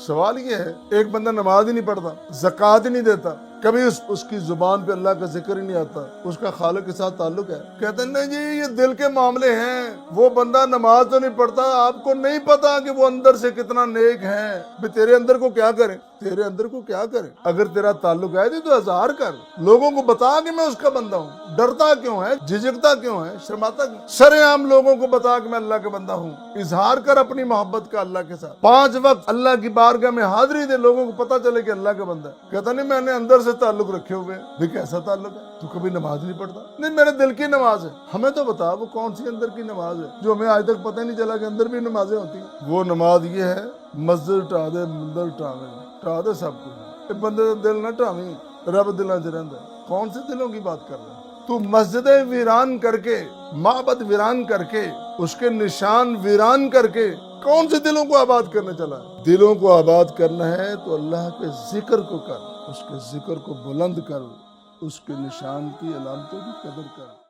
سوال یہ ہے، ایک بندہ نماز ہی نہیں پڑھتا، زکوٰۃ ہی نہیں دیتا، کبھی اس کی زبان پہ اللہ کا ذکر ہی نہیں آتا، اس کا خالق کے ساتھ تعلق ہے؟ کہتے ہیں نہیں جی یہ دل کے معاملے ہیں، وہ بندہ نماز تو نہیں پڑھتا، آپ کو نہیں پتا کہ وہ اندر سے کتنا نیک ہے۔ بھی تیرے اندر کو کیا کرے، تیرے اندر کو کیا کرے؟ اگر تیرا تعلق ہے تو اظہار کر، لوگوں کو بتا کہ میں اس کا بندہ ہوں۔ ڈرتا کیوں ہے، جھجکتا کیوں ہے، شرماتا کیوں؟ سرے عام لوگوں کو بتا کہ میں اللہ کا بندہ ہوں، اظہار کر اپنی محبت کا اللہ کے ساتھ، 5 وقت اللہ کی بارگاہ میں حاضری دے، لوگوں کو پتا چلے کہ اللہ کا بندہ ہے۔ کہتا نہیں میں نے اندر سے تعلق رکھے ہوئے ہیں۔ بھی کیسا تعلق ہے؟ تو کبھی نماز نہیں پڑھتا؟ نہیں میرے دل کی نماز ہے۔ ہمیں تو بتا وہ کون سی اندر کی نماز ہے جو ہمیں آج تک پتہ نہیں چلا کہ اندر بھی نمازیں ہوتی ہیں۔ وہ نماز یہ ہے، مسجد ٹا دے مندر ٹا دے سب کچھ، بندے کا دل نہ ٹاویں، رب دلاں چ رہندا ہے۔ کون سے دلوں کی بات کر رہا ہے تو؟ مسجدیں ویران کر کے، معبد ویران کر کے، اس کے نشان ویران کر کے کون سے دلوں کو آباد کرنے چلا ہے؟ دلوں کو آباد کرنا ہے تو اللہ کے ذکر کو کر، اس کے ذکر کو بلند کر، اس کے نشان کی علامتوں کی قدر کر۔